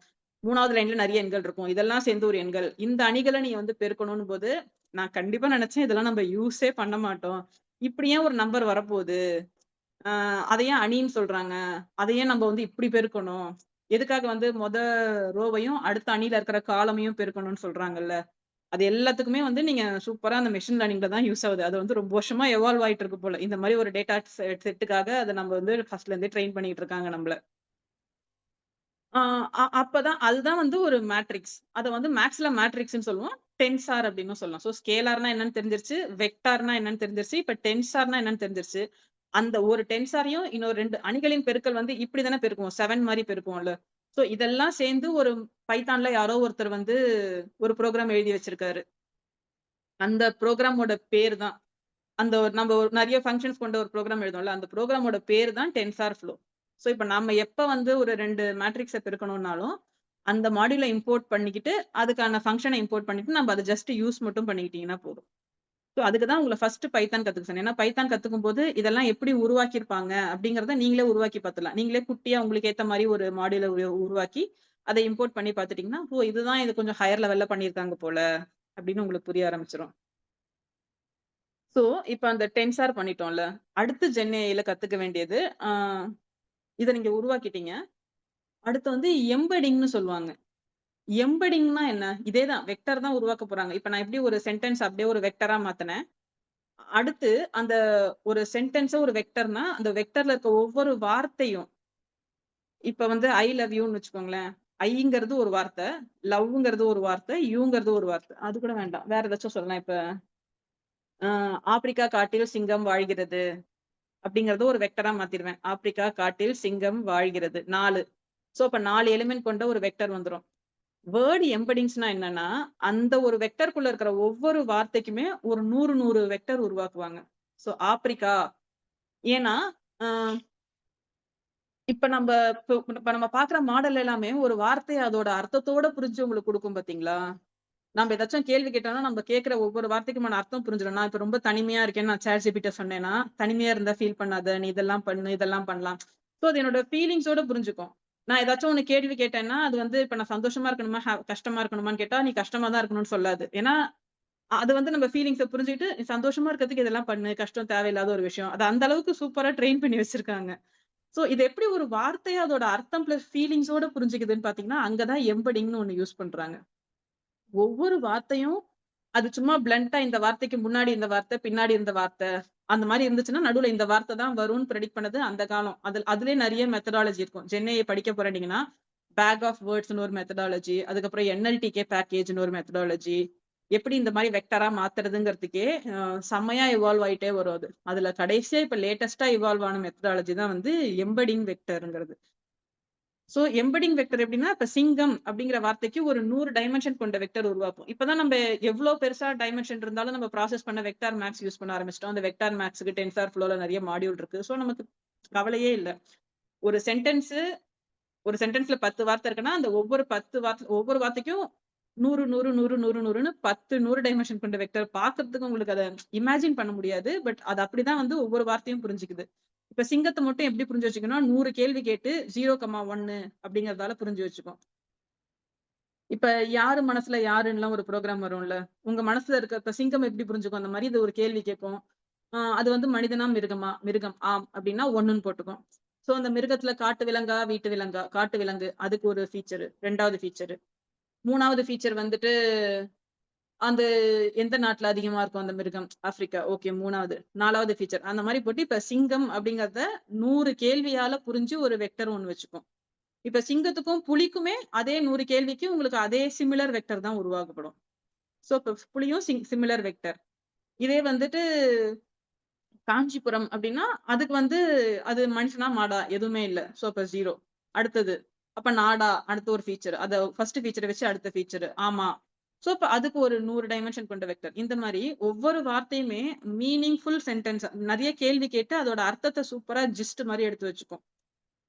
Speaker 1: 3வது லைன்ல நெறைய எண்கள் இருக்கும். இதெல்லாம் சேர்ந்து ஒரு எண்கள். இந்த அணிகள நீ வந்து பெருக்கணும்னு போது, நான் கண்டிப்பா நெனச்சேன் இதெல்லாம் நம்ம யூஸே பண்ண மாட்டோம். இப்படி ஏன் ஒரு நம்பர் வரப்போது? அ அத ஏன் அணின்னு சொல்றாங்க? அத ஏன் நம்ம வந்து இப்படி பெருக்கணும்? எதுக்காக வந்து ரோவையும், அடுத்த அணியில இருக்கிற காலமையும் பெருக்கணும்னு சொல்றாங்கல்ல. அது எல்லாத்துக்குமே வந்து நீங்க சூப்பரா அந்த மெஷின் லேர்னிங்ல தான் யூஸ் ஆகுது. அது வந்து ரொம்ப வருஷமா எவால்வ் ஆயிட்டு இருக்கு போல. இந்த மாரி ஒரு டேட்டா செட்டுக்காக அத நம்ம வந்து ஃபர்ஸ்ட்ல இருந்தே ட்ரெயின் பண்ணிட்டு இருக்காங்க நம்மள. ஆ அப்பதான் அதுதான் வந்து ஒரு மேட்ரிக்ஸ். அத வந்து மேத்ஸ்ல மேட்ரிக்ஸ்ன்னு சொல்லுவோம். டென்சார் அப்டின்னும் சொல்லலாம். ஸோ ஸ்கேலார்னா என்னன்னு தெரிஞ்சிருச்சு. வெக்டார்னா என்னன்னு தெரிஞ்சிருச்சு. இப்ப டென்சார்னா என்னன்னு தெரிஞ்சிருச்சு. அந்த ஒரு டென்சாரையும் இன்னொரு 2 அணிகளின் பெருக்கல் வந்து இப்டி தானே பெருக்குவோம். 7 மாரி பெருக்குவோம்ல. ஸோ இதெல்லாம் சேர்ந்து ஒரு பைத்தான்ல யாரோ ஒருத்தர் வந்து ஒரு புரோகிராம் எழுதி வச்சிருக்காரு. அந்த புரோகிராமோட பேரு தான். அந்த ஒரு நம்ம ஒரு நெறைய ஃபங்ஷன்ஸ் கொண்ட ஒரு புரோகிராம் எழுதுவோம்ல. அந்த புரோகிராமோட பேரு தான் டென்சார்ஃப்ளோ. ஸோ இப்ப நம்ம எப்ப வந்து ஒரு 2 மேட்ரிக்ஸ பெருக்கணும்னாலும், அந்த மாடியூல இம்போர்ட் பண்ணிக்கிட்டு, அதுக்கான ஃபங்ஷன இம்போர்ட் பண்ணிட்டு, நம்ம அத ஜஸ்ட் யூஸ் மட்டும் பண்ணிக்கிட்டீங்கன்னா போதும். ஸோ அதுக்கு தான் உங்கள ஃபர்ஸ்ட் பைத்தான் கத்துக்க சொன்னேன். ஏன்னா பைத்தான் கத்துக்கும்போது, இதெல்லாம் எப்படி உருவாக்கியிருப்பாங்க அப்படிங்கிறத நீங்களே உருவாக்கி பார்த்துடலாம். நீங்களே குட்டியா உங்களுக்கு ஏத்த மாரி ஒரு மாடியூல உருவாக்கி, அத இம்போர்ட் பண்ணி பார்த்துட்டீங்கன்னா, ஓ! இதுதான் இது கொஞ்சம் ஹையர் லெவல்ல பண்ணியிருக்காங்க போல, அப்படின்னு உங்களுக்கு புரிய ஆரம்பிச்சுரும். சோ, இப்ப அந்த டென்சார் பண்ணிட்டோம்ல. அடுத்து ஜென் ஏஐல கத்துக்க வேண்டியது, ஆ இத நீங்க உருவாக்கிட்டீங்க. அடுத்து வந்து எம்பெடிங்ன்னு சொல்லுவாங்க. எம்பெடிங்ன்னா என்ன? இதே தான் வெக்டர் தான் உருவாக்க போறாங்க. இப்ப நான் எப்படி ஒரு சென்டென்ஸ் அப்படியே ஒரு வெக்டரா மாத்துனேன். அடுத்து அந்த ஒரு சென்டென்ஸ ஒரு வெக்டர்னா, அந்த வெக்டர்ல இருக்க ஒவ்வொரு வார்த்தையும், இப்ப வந்து ஐ லவ் யூன்னு வச்சுக்கோங்களேன். ஐங்கிறது ஒரு வார்த்தை, லவ்ங்கிறது ஒரு வார்த்தை, யூங்கிறது ஒரு வார்த்தை. அது கூட வேண்டாம். வேற ஏதாச்சும் சொல்லலாம். இப்ப அ ஆப்பிரிக்கா காட்டில் சிங்கம் வாழ்கிறது. அப்படிங்கிறத ஒரு வெக்டரா மாத்திருவேன். ஆப்பிரிக்கா காட்டில் சிங்கம் வாழ்கிறது. 4. சோ, அப்ப 4 எலிமெண்ட் கொண்ட ஒரு வெக்டர் வந்துரும். வேர்ட் எம்பெடிங்ஸ்னா என்னன்னா, அந்த ஒரு வெக்டர்க்குள்ள இருக்கிற ஒவ்வொரு வார்த்தைக்குமே ஒரு 100 வெக்டர் உருவாக்குவாங்க. சோ, ஆப்பிரிக்கா ஏன்னா, அ இப்ப இப்ப நம்ம பார்க்குற மாடல் எல்லாமே ஒரு வார்த்தைய அதோட அர்த்தத்தோட புரிஞ்சு உங்களுக்கு குடுக்கும் பார்த்தீங்களா? நம்ம ஏதாச்சும் கேள்வி கேட்டோம்னா, நம்ம கேட்கிற ஒவ்வொரு வார்த்தைக்குமான அர்த்தம் புரிஞ்சிடும். நான் இப்ப ரொம்ப தனிமையா இருக்கேன்னு நான் ChatGPT சொன்னேன்னா, தனிமையா இருந்தா ஃபீல் பண்ணாத. நீ இதெல்லாம் பண்ணு, இதெல்லாம் பண்ணலாம். சோ அது என்னோட ஃபீலிங்ஸோட புரிஞ்சுக்கும். நான் ஏதாச்சும் ஒண்ணு கேள்வி கேட்டேன்னா, அது வந்து இப்ப நான் சந்தோஷமா இருக்கணுமா, கஷ்டமா இருக்கணுமான்னு கேட்டா, நீ கஷ்டமா தான் இருக்கணும்னு சொல்லாது. ஏன்னா, அது வந்து நம்ம ஃபீலிங்ஸ புரிஞ்சுகிட்டு, நீ சந்தோஷமா இருக்கிறதுக்கு இதெல்லாம் பண்ணு. கஷ்டம் தேவையில்லாத ஒரு விஷயம். அத அந்த அளவுக்கு சூப்பரா ட்ரெயின் பண்ணி வச்சிருக்காங்க. சோ இது எப்படி ஒரு வார்த்தையா அதோட அர்த்தம் பிளஸ் ஃபீலிங்ஸோட புரிஞ்சுக்குதுன்னு பார்த்தீங்கன்னா, அங்க தான் எம்பெடிங்ன்னு ஒண்ணு யூஸ் பண்றாங்க. ஒவ்வொரு வார்த்தையும் அது சும்மா பிளன்ட்டா இந்த வார்த்தைக்கு முன்னாடி இந்த வார்த்தை, பின்னாடி இந்த வார்த்தை. அந்த மாரி இருந்துச்சுன்னா, நடுவுல இந்த வார்த்தை தான் வரும்னு பிரெடிக்ட் பண்ணது அந்த காலம். அதிலயே நெறைய மெத்தடாலஜி இருக்கும். ஜென்ஏஐ படிக்க போறீங்கன்னா, பேக் ஆஃப் வேர்ட்ஸ்ன்னு ஒரு மெத்தடாலஜி, அதுக்கப்புறம் என்எல்டிகே பேக்கேஜ்ன்னு ஒரு மெத்தடாலஜி. எப்படி இந்த மாரி வெக்டரா மாத்துறதுங்கிறதுக்கே செம்மையா இவால்வ் ஆயிட்டே வரும் அது. அதுல கடைசியா இப்ப லேட்டஸ்ட்டா இவால்வ் ஆன மெத்தடாலஜி தான் வந்து எம்பெடிங் வெக்டர்ங்கிறது. சோ எம்பெடிங் வெக்டர் எப்படின்னா, இப்ப சிங்கம் அப்படிங்கிற வார்த்தைக்கு ஒரு 100 டைமென்ஷன் கொண்ட வெக்டர் உருவாக்கும். இப்பதான் நம்ப எவ்ளோ பெருசா டைமென்ஷன் இருந்தாலும் நம்ம ப்ராசஸ் பண்ண வெக்டார் மேத்ஸ் யூஸ் பண்ண ஆரம்பிச்சுட்டோம். அந்த வெக்டார் மேத்ஸ்க்கு டென்சார்ஃப்ளோல நெறைய மாடியூல் இருக்கு. சோ நமக்கு கவலையே இல்ல. ஒரு சென்டென்ஸ் ஒரு சென்டென்ஸ்ல 10 வார்த்தை இருக்குன்னா, அந்த ஒவ்வொரு வார்த்தைக்கும் 100, 100, 100, 100, 100ன்னு 10 100 டைமென்ஷன் கொண்ட வெக்டர் பார்க்கறதுக்கு உங்களுக்கு அத இமேஜின் பண்ண முடியாது. பட் அது அப்படிதான் வந்து ஒவ்வொரு வார்த்தையும் புரிஞ்சுக்குது. இப்ப சிங்கத்த மட்டும் எப்படி புரிஞ்சு வச்சுக்கணும்னா, 100 கேள்வி கேட்டு 0, 1 அப்படிங்கிறதால புரிஞ்சு வச்சுக்கும். இப்ப யாரு மனசுல யாருன்னுலாம் ஒரு ப்ரோகிராம் வரும்ல. உங்க மனசுல இருக்க இப்ப சிங்கம் எப்படி புரிஞ்சுக்கும்? அந்த மாரி இது ஒரு கேள்வி கேட்கும். அது வந்து மனிதனா? மிருகமா? மிருகம். ஆம் அப்படின்னா 1ன்னு போட்டுக்கும். சோ அந்த மிருகத்துல காட்டு விலங்கா? வீட்டு விலங்கா? காட்டு விலங்கு. அதுக்கு ஒரு ஃபீச்சரு. 2வது ஃபீச்சரு. 3வது ஃபீச்சர் வந்துட்டு அந்த எந்த நாட்டுல அதிகமா இருக்கும் அந்த மிருகம்? ஆப்பிரிக்கா. ஓகே 3வது. 4வது ஃபீச்சர். அந்த மாரி போட்டு இப்ப சிங்கம் அப்படிங்கிறத 100 கேள்வியால புரிஞ்சு ஒரு வெக்டர் ஒண்ணு வச்சுக்கும். இப்ப சிங்கத்துக்கும், புலிக்குமே அதே 100 கேள்விக்கு உங்களுக்கு அதே சிமிலர் வெக்டர் தான் உருவாக்கப்படும். சோ இப்ப புலியும் சிமிலர் வெக்டர். இதே வந்துட்டு காஞ்சிபுரம் அப்டின்னா, அதுக்கு வந்து அது மனுஷனா, மாடா? எதுவுமே இல்ல. சோ அப்ப 0. அடுத்தது. அப்ப நாடா? அடுத்த ஒரு ஃபீச்சர். அத ஃபர்ஸ்ட் ஃபீச்சர வச்சு அடுத்த ஃபீச்சர். ஆமா. சோ அப்ப அதுக்கு ஒரு 100 டைமென்ஷன் கொண்ட வெக்டர். இந்த மாரி ஒவ்வொரு வார்த்தையுமே மீனிங்ஃபுல் சென்டென்ஸ் நெறைய கேள்வி கேட்டு அதோட அர்த்தத்த சூப்பரா ஜிஸ்ட் மாரி எடுத்து வச்சுக்கும்.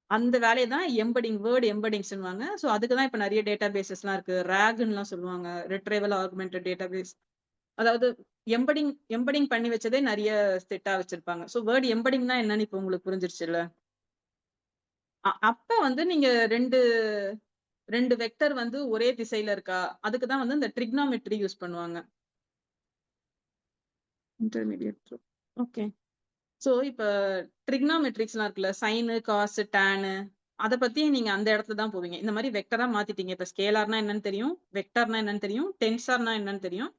Speaker 1: அந்த வேலைய தான் எம்பெடிங், வேர்ட் எம்பெடிங்ஸ்ன்னுவாங்க. சோ அதுக்கு தான் இப்ப நெறைய டேட்டா பேஸஸ்லாம் இருக்கு. RAGன்னுலாம் சொல்லுவாங்க. Retrieval augmented database. அதாவது எம்பெடிங் பண்ணி வச்சதே நெறைய செட்டா வச்சிருப்பாங்க. சோ வேர்ட் எம்பெடிங்னா என்னன்னு இப்ப உங்களுக்கு புரிஞ்சிருச்சுல்ல? அப்ப வந்து நீங்க 2 வெக்டர் வந்து ஒரே திசையில இருக்கா? அதுக்கு தான் வந்து இந்த ட்ரிக்னாமெட்ரி யூஸ் பண்ணுவாங்க. இன்டர்மீடியேட். ஓகே. சோ இப்ப ட்ரிக்னாமெட்ரிக்ஸ்லாம் இருக்குல்ல. சைனு, காசு, டானு அத பத்தி நீங்க அந்த இடத்துல தான் போவீங்க. இந்த மாரி வெக்டரா மாத்திட்டீங்க. இப்ப ஸ்கேலார்னா என்னன்னு தெரியும். வெக்டார்னா என்னன்னு தெரியும். டென்சார்னா என்னன்னு தெரியும்.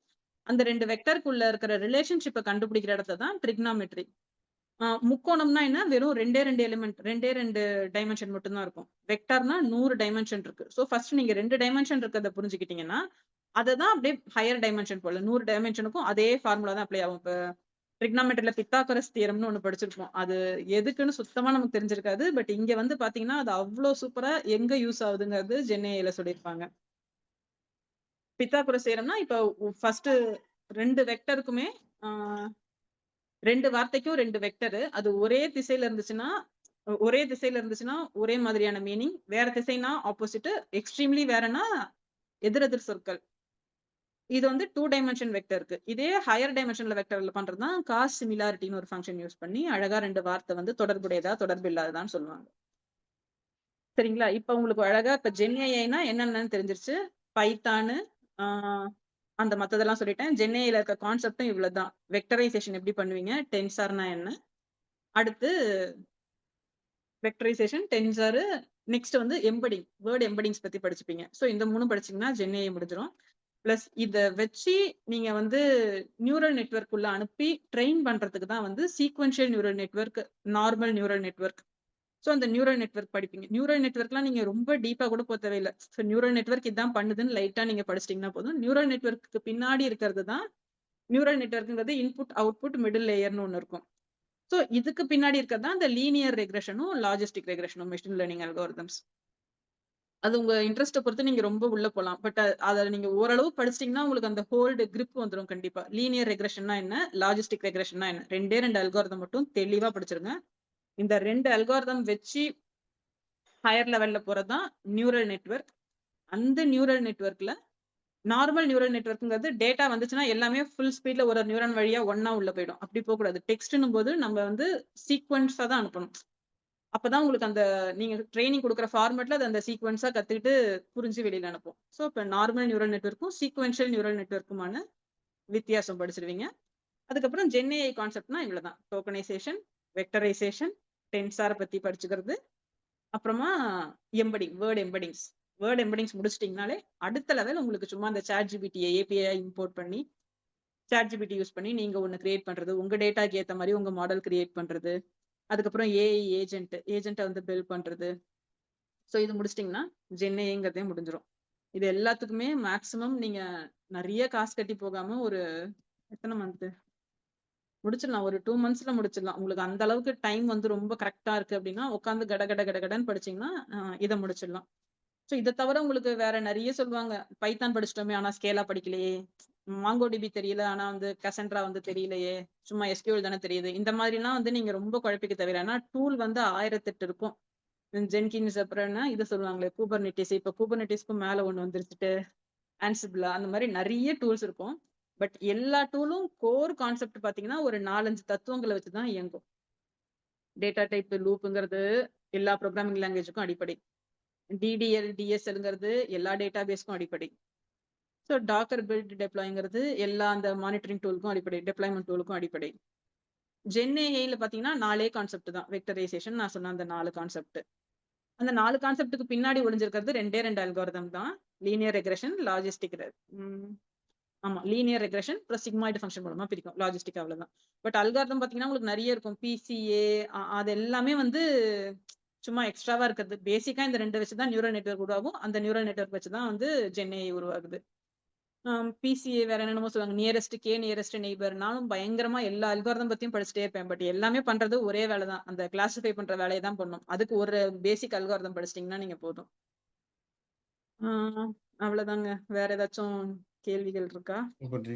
Speaker 1: அந்த 2 வெக்டருக்குள்ள இருக்கிற ரிலேஷன்ஷிப்ப கண்டுபிடிக்கிற இடத்த தான் ட்ரிக்னாமெட்ரி. முக்கோணம்னா என்ன? வெறும் 2 எலிமெண்ட் 2 டைமென்ஷன் மட்டும் தான் இருக்கும். வெக்டார்னா 100 டைமென்ஷன் இருக்கு. சோ ஃபர்ஸ்ட் நீங்க 2 டைமென்ஷன் இருக்கிறத புரிஞ்சுக்கிட்டீங்கன்னா, அத தான் அப்படியே ஹையர் டைமென்ஷன் போல 100 டைமென்ஷனுக்கும் அதே ஃபார்முலா தான் அப்ளை ஆகும். இப்ப ட்ரிக்னாமெட்ரில பித்தாகரஸ் தியரம்னு ஒண்ணு படிச்சிருப்போம். அது எதுக்குன்னு சுத்தமா நமக்கு தெரிஞ்சிருக்காது. பட் இங்க வந்து பார்த்தீங்கன்னா, அது அவ்ளோ சூப்பரா எங்க யூஸ் ஆகுதுங்கிறது ஜென் ஏஐல சொல்லியிருப்பாங்க. பித்தாகரஸ் தியரம்னா இப்ப ஃபர்ஸ்ட் 2 வெக்டருக்குமே ஆ 2 வார்த்தைக்கும் 2 வெக்டரு. அது ஒரே திசையில இருந்துச்சுன்னா, ஒரே மாதிரியான மீனிங். வேற திசைனா ஆப்போசிட். எக்ஸ்ட்ரீம்லி வேறன்னா எதிர் எதிர் சொற்கள். இது வந்து 2 டைமென்ஷன் வெக்டருக்கு. இதே ஹையர் டைமென்ஷன்ல வெக்டர்ல பண்றது தான் காஸ் சிமிலாரிட்டின்னு ஒரு ஃபங்ஷன் யூஸ் பண்ணி அழகா 2 வார்த்தை வந்து தொடர்புடையதா, தொடர்பு இல்லாததான்னு சொல்லுவாங்க. சரிங்களா? இப்ப உங்களுக்கு அழகா இப்ப ஜென் ஏஐன்னா என்னென்னன்னு தெரிஞ்சிருச்சு. பைத்தானு, ஆ அந்த மத்ததெல்லாம் சொல்லிட்டேன். ஜென் ஏஐல இருக்க கான்செப்டும் இவ்வளவுதான். வெக்டரைசேஷன் எப்படி பண்ணுவீங்க? டென்சார்னா என்ன? அடுத்து வெக்டரைசேஷன், டென்சாரு, நெக்ஸ்ட் வந்து எம்பெடிங். வேர்ட் எம்பெடிங்ஸ் பத்தி படிச்சுப்பீங்க. சோ இந்த 3ம் படிச்சீங்கன்னா ஜென் ஏஐ முடிஞ்சிரும். பிளஸ் இத வச்சு நீங்க வந்து நியூரல் நெட்வொர்க் உள்ள அனுப்பி ட்ரெயின் பண்றதுக்கு தான் வந்து sequential neural network, normal neural network. So அந்த நியூரல் நெட்வொர்க் படிப்பீங்க. நியூரல் நெட்வொர்க்லாம் நீங்க ரொம்ப டீப்பா கூட போ தேவையில்ல. சோ நியூரல் நெட்வொர்க் இதான் பண்ணுதுன்னு லைட்டா நீங்க படிச்சிட்டீங்கன்னா போதும். நியூரல் நெட்வொர்க்க்கு பின்னாடி இருக்கிறது தான் நியூரல் நெட்வொர்க்ங்கிறது இன்புட், அவுட்புட், மிடில் லேயர்ன்னு ஒண்ணு இருக்கும். சோ இதுக்கு பின்னாடி இருக்கிறது தான் இந்த லீனியர் ரெக்ரஷனும், லாஜிஸ்டிக் ரெக்ரஷனும், மெஷின் லேர்னிங் அல்காரிதம்ஸ். அது உங்க இன்ட்ரெஸ்ட்ட பொறுத்து நீங்க ரொம்ப உள்ள போலாம். பட் அத நீங்க ஓரளவு படிச்சிட்டீங்கன்னா, உங்களுக்கு அந்த ஹோல்டு கிரிப் வந்துரும் கண்டிப்பா. லீனியர் ரெக்ரஷன்னா என்ன? லாஜிஸ்டிக் ரெக்ரஷன்னா என்ன? 2 அல்காரிதம் மட்டும் தெளிவா படிச்சிருங்க. இந்த 2 அல்காரிதம் வச்சு ஹையர் லெவல்ல போறது தான் நியூரல் நெட்வொர்க். அந்த நியூரல் நெட்வொர்க்ல நார்மல் நியூரல் நெட்வொர்க்ங்கிறது டேட்டா வந்துச்சுன்னா எல்லாமே ஃபுல் ஸ்பீட்ல ஒரு நியூரான் வழியா ஒண்ணா உள்ள போயிடும். அப்படி போக்கூடாது. டெக்ஸ்ட்ன்னும் போது நம்ம வந்து சீக்வென்ஸா தான் அனுப்பணும். அப்பதான் உங்களுக்கு அந்த நீங்க ட்ரெய்னிங் குடுக்குற ஃபார்மேட்ல அது அந்த சீக்வென்ஸா கத்துக்கிட்டு புரிஞ்சு வெளியில அனுப்பும். சோ, இப்ப நார்மல் நியூரல் நெட்வொர்க்கும், சீக்வென்ஷியல் நியூரல் நெட்வொர்க்குமான வித்தியாசம் படிச்சிருவீங்க. அதுக்கப்புறம் ஜென் ஏஐ கான்செப்ட்னா இவ்வளவுதான். டோக்கனைசேஷன், வெக்டரைசேஷன், டென்சார பத்தி படிச்சுக்கிறது. அப்புறமா வேர்ட் எம்பெடிங்ஸ். வேர்ட் எம்பெடிங்ஸ் முடிச்சிட்டீங்கனாலே, அடுத்த லெவல் உங்களுக்கு சும்மா அந்த ChatGPT ஏபிஐ இம்போர்ட் பண்ணி, ChatGPT யூஸ் பண்ணி நீங்க ஒண்ணு கிரியேட் பண்றது. உங்க டேட்டாக்கு ஏத்த மாரி உங்க மாடல் கிரியேட் பண்றது. அதுக்கப்புறம் ஏஐ ஏஜென்ட்ட வந்து பில்ட் பண்றது. சோ இது முடிச்சிட்டீங்கன்னா, ஜென் ஏஐங்கிறதே முடிஞ்சிரும். இது எல்லாத்துக்குமே மேக்ஸிமம் நீங்க நெறைய காசு கட்டி போகாம ஒரு எத்தன மந்த்? முடிச்சிடலாம். ஒரு 2 மந்த்ஸ்ல முடிச்சிடலாம். உங்களுக்கு அந்த அளவுக்கு டைம் வந்து ரொம்ப கரெக்ட்டா இருக்கு அப்டின்னா, உட்கார்ந்து கடகடன்னு படிச்சீங்கன்னா, இத முடிச்சிடலாம். சோ இத தவிர உங்களுக்கு வேற நெறைய சொல்லுவாங்க. பைத்தான் படிச்சுட்டோமே, ஆனா ஸ்கேலா படிக்கலையே. மாங்கோடிபி தெரியல, ஆனா வந்து கசன்ட்ரா வந்து தெரியலையே. சும்மா எஸ்கியூஎல் தானே தெரியுது. இந்த மாதிரிலாம் வந்து நீங்க ரொம்ப குழப்பிக்க தேவையில்ல. ஏன்னா டூல் வந்து 1008 இருக்கும். ஜென்கின்ஸ் அப்புறம்னா இத சொல்லுவாங்களே குபர்னெட்டிஸ். இப்ப குபர்னெட்டிஸ்க்கும் மேல ஒண்ணு வந்துருச்சுட்டு, ஆன்சிபிளா அந்த மாரி நெறைய டூல்ஸ் இருக்கும். பட் எல்லா டூலும் கோர் கான்செப்ட் பார்த்தீங்கன்னா, ஒரு 4, 5 தத்துவங்கள வச்சு தான் இயங்கும். டேட்டா டைப் லூப்ங்கிறது எல்லா புரோகிராமிங் லாங்குவேஜ்க்கும் அடிப்படை. டிடிஎல், டிஎஸ்எல்ங்கிறது எல்லா டேட்டாபேஸ்க்கும் அடிப்படை. சோ டாக்கர் பில்ட் டெப்ளாய்ங்கிறது எல்லா அந்த மானிட்டரிங் டூலுக்கும் அடிப்படை. டெப்ளாய்மென்ட் டூலுக்கும் அடிப்படை. ஜென் ஏஐல பார்த்தீங்கன்னா 4 கான்செப்ட் தான். வெக்டரைசேஷன் நான் சொன்ன அந்த 4 கான்செப்ட். அந்த 4 கான்செப்ட்க்கு பின்னாடி ஒளிஞ்சிருக்கிறது 2 அல்காரிதம் தான். லீனியர் ரெக்ரெஷன், லாஜிஸ்டிக் ஆமா. Linear regression plus sigmoid function மூலமா பிரிக்கும். லாஜிஸ்டிக் அவ்வளவுதான். பட் அல்காரிதம் பாத்தீங்கன்னா உங்களுக்கு நெறைய இருக்கும். பிசிஏ அது எல்லாமே வந்து சும்மா எக்ஸ்ட்ராவா இருக்கிறது. பேசிக்கா இந்த 2 வச்சு தான் நியூரல் நெட்வொர்க் உருவாகும். அந்த நியூரல் நெட்வொர்க் வச்சு தான் வந்து ஜென்ஏஐ உருவாகுது. பிசிஏ வேற என்னென்னமோ சொல்லுவாங்க. Nearest neighbour. நானும் பயங்கரமா எல்லா அல்காரிதம் பத்தியும் படிச்சுட்டே இருப்பேன். பட் எல்லாமே பண்றது ஒரே வேலை தான். அந்த கிளாசிஃபை பண்ற வேலைய தான் பண்ணும். அதுக்கு ஒரு பேசிக் அல்காரிதம் படிச்சிட்டீங்கன்னா நீங்க போதும். அவ்வளவுதாங்க. வேற ஏதாச்சும் கேள்விகள் இருக்கா?
Speaker 2: பற்றி